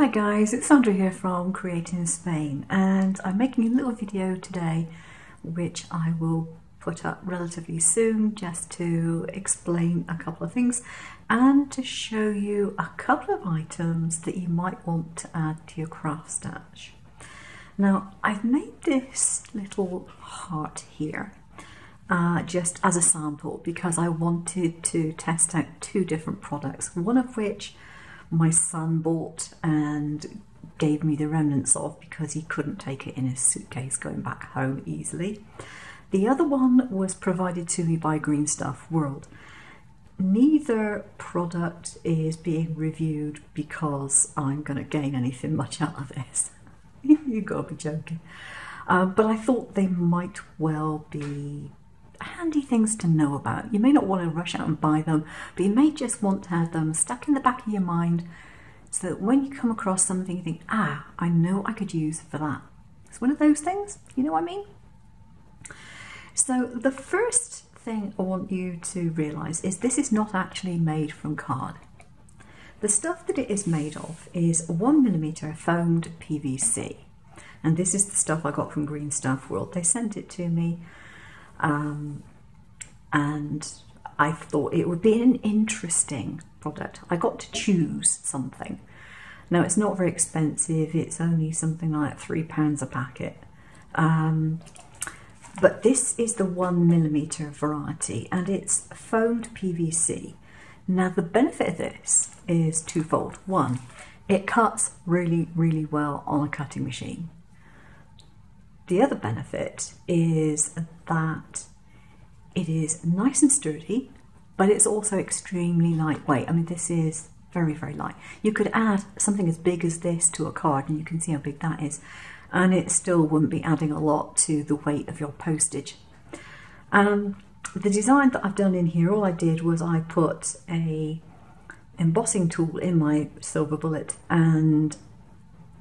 Hi guys, it's Sandra here from Creating in Spain, and I'm making a little video today which I will put up relatively soon just to explain a couple of things and to show you a couple of items that you might want to add to your craft stash. Now, I've made this little heart here just as a sample because I wanted to test out two different products, one of which my son bought and gave me the remnants of because he couldn't take it in his suitcase going back home easily. The other one was provided to me by Greenstuffworld. Neither product is being reviewed because I'm going to gain anything much out of this. You've got to be joking. But I thought they might well be handy things to know about. You may not want to rush out and buy them, but you may just want to have them stuck in the back of your mind so that when you come across something you think, I know I could use for that. It's one of those things, you know what I mean? So the first thing I want you to realise is this is not actually made from card. The stuff that it is made of is 1mm foamed PVC, and this is the stuff I got from Greenstuffworld. They sent it to me. And I thought it would be an interesting product. I got to choose something. Now, it's not very expensive, it's only something like £3 a packet. But this is the 1mm variety, and it's foamed PVC. Now, the benefit of this is twofold. One, it cuts really, really well on a cutting machine. The other benefit is that it is nice and sturdy, but it's also extremely lightweight. I mean, this is very, very light. You could add something as big as this to a card, and you can see how big that is, and it still wouldn't be adding a lot to the weight of your postage. The design that I've done in here, all I did was I put a embossing tool in my silver bullet, and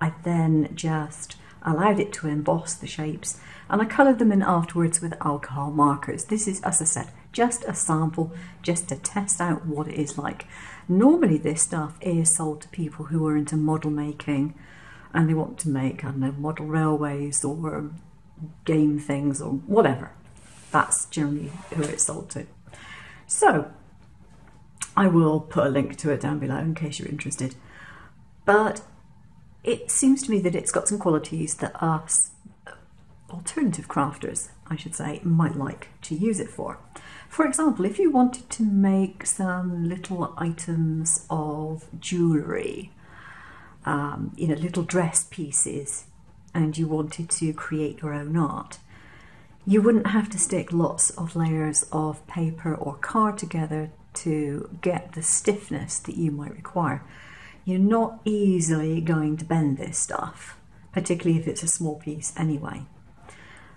I then just allowed it to emboss the shapes, and I coloured them in afterwards with alcohol markers. This is, as I said, just a sample, just to test out what it is like. Normally this stuff is sold to people who are into model making and they want to make, I don't know, model railways or game things or whatever. That's generally who it's sold to. So I will put a link to it down below in case you're interested. But it seems to me that it's got some qualities that us alternative crafters, I should say, might like to use it for. For example, if you wanted to make some little items of jewellery, little dress pieces, and you wanted to create your own art, you wouldn't have to stick lots of layers of paper or card together to get the stiffness that you might require. You're not easily going to bend this stuff, particularly if it's a small piece anyway.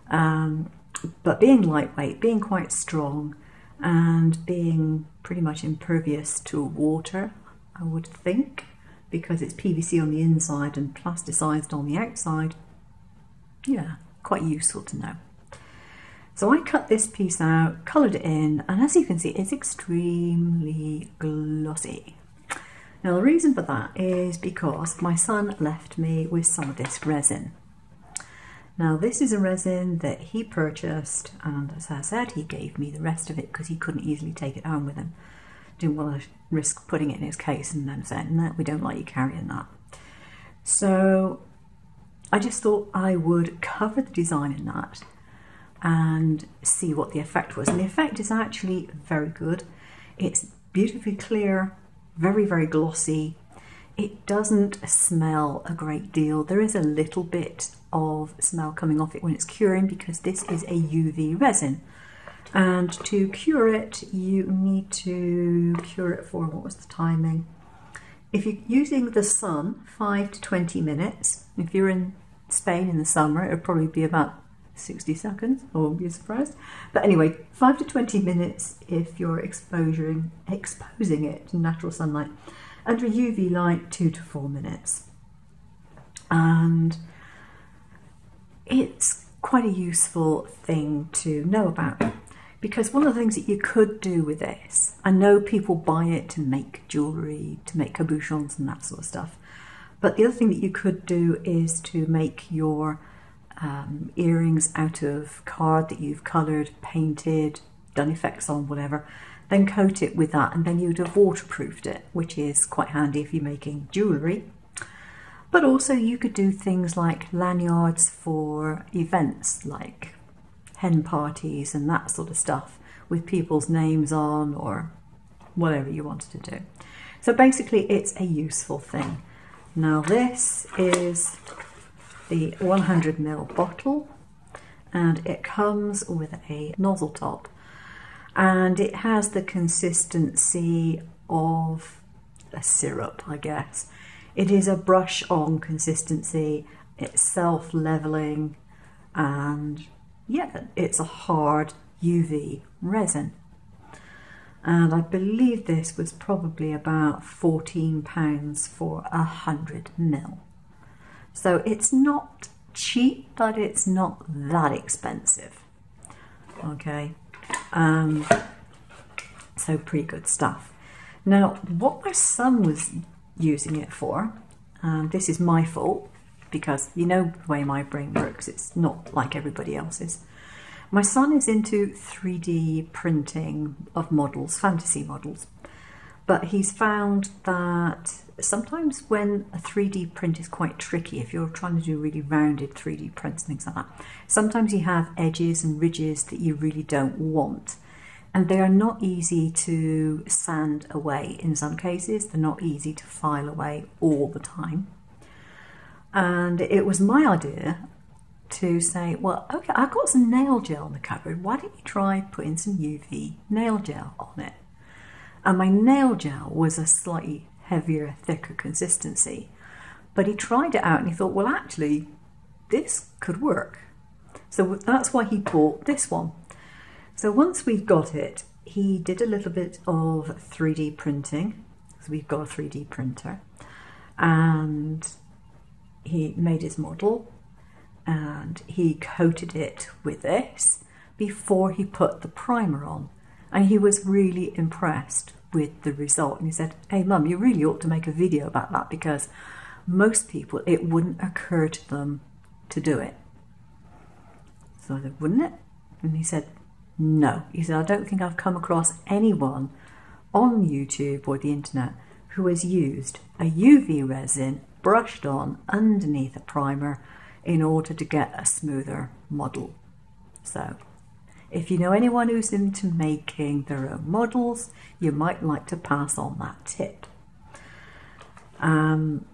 But being lightweight, being quite strong, and being pretty much impervious to water, I would think, because it's PVC on the inside and plasticized on the outside, yeah, quite useful to know. So I cut this piece out, coloured it in, and as you can see, it's extremely glossy. Now, the reason for that is because my son left me with some of this resin. Now, this is a resin that he purchased, and as I said, he gave me the rest of it because he couldn't easily take it home with him. Didn't want to risk putting it in his case and then saying, no, we don't like you carrying that. So I just thought I would cover the design in that and see what the effect was. And the effect is actually very good. It's beautifully clear, very, very glossy. It doesn't smell a great deal. There is a little bit of smell coming off it when it's curing because this is a UV resin. And to cure it, you need to cure it for, what was the timing? If you're using the sun, 5 to 20 minutes. If you're in Spain in the summer, it'll probably be about 60 seconds, I won't be surprised. But anyway, 5 to 20 minutes if you're exposing it to natural sunlight. Under UV light, 2 to 4 minutes. And it's quite a useful thing to know about, because one of the things that you could do with this, I know people buy it to make jewellery, to make cabochons and that sort of stuff, But the other thing that you could do is to make your earrings out of card that you've coloured, painted, done effects on, whatever, then coat it with that, and then you'd have waterproofed it, which is quite handy if you're making jewellery. But also you could do things like lanyards for events like hen parties and that sort of stuff with people's names on, or whatever you wanted to do. So basically it's a useful thing. Now this is the 100ml bottle, and it comes with a nozzle top, and it has the consistency of a syrup, I guess. It is a brush on consistency, it's self-leveling, and yeah, it's a hard UV resin. And I believe this was probably about £14 for 100ml. So it's not cheap, but it's not that expensive. Okay, so pretty good stuff. Now, what my son was using it for, and this is my fault, because you know the way my brain works, it's not like everybody else's. My son is into 3D printing of models, fantasy models, but he's found that sometimes when a 3D print is quite tricky, if you're trying to do really rounded 3D prints and things like that, sometimes you have edges and ridges that you really don't want. And they are not easy to sand away in some cases. They're not easy to file away all the time. And it was my idea to say, well, okay, I've got some nail gel in the cupboard. Why don't you try putting some UV nail gel on it? And my nail gel was a slightly heavier, thicker consistency. But he tried it out and he thought, well, actually, this could work. So that's why he bought this one. So once we've got it, he did a little bit of 3D printing. So we've got a 3D printer. And he made his model and he coated it with this before he put the primer on. And he was really impressed with the result. And he said, hey Mum, you really ought to make a video about that, because most people, it wouldn't occur to them to do it. So I said, wouldn't it? And he said, no. He said, I don't think I've come across anyone on YouTube or the internet who has used a UV resin brushed on underneath a primer in order to get a smoother model. So if you know anyone who's into making their own models, you might like to pass on that tip. From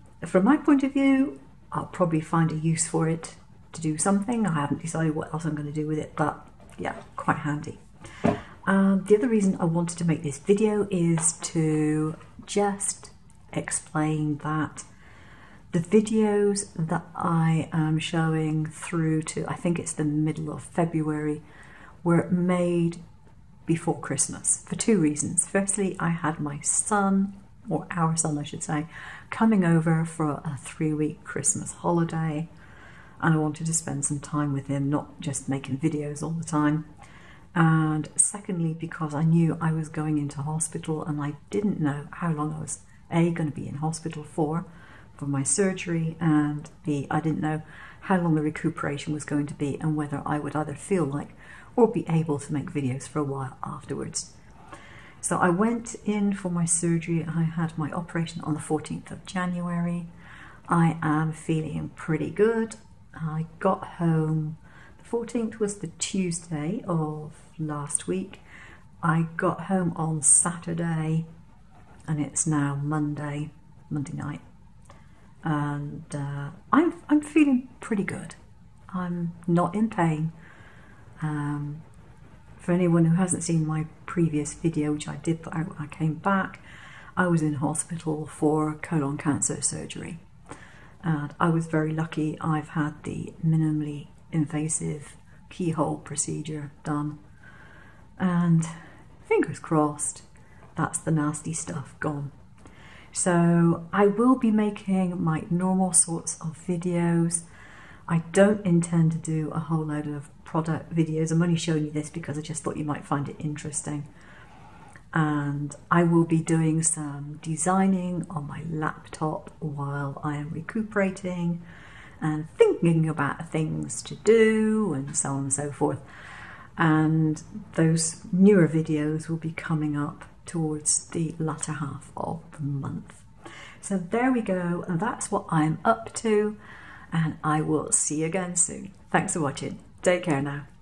my point of view, I'll probably find a use for it to do something. I haven't decided what else I'm going to do with it, but yeah, quite handy. The other reason I wanted to make this video is to just explain that the videos that I am showing through to, I think it's the middle of February, were made before Christmas for two reasons. Firstly, I had my son, or our son I should say, coming over for a 3-week Christmas holiday, and I wanted to spend some time with him, not just making videos all the time. And secondly, because I knew I was going into hospital and I didn't know how long I was A, going to be in hospital for my surgery, and B, I didn't know how long the recuperation was going to be and whether I would either feel like or be able to make videos for a while afterwards. So I went in for my surgery. I had my operation on the 14th of January. I am feeling pretty good. I got home, the 14th was the Tuesday of last week. I got home on Saturday and it's now Monday night. And I'm feeling pretty good. I'm not in pain. For anyone who hasn't seen my previous video, which I did put out when I came back, I was in hospital for colon cancer surgery. And I was very lucky. I've had the minimally invasive keyhole procedure done. And fingers crossed, that's the nasty stuff gone. So I will be making my normal sorts of videos. I don't intend to do a whole load of product videos. I'm only showing you this because I just thought you might find it interesting. and I will be doing some designing on my laptop while I am recuperating and thinking about things to do and so on and so forth. And those newer videos will be coming up towards the latter half of the month. So there we go, and that's what I'm up to, and I will see you again soon. Thanks for watching. Take care now.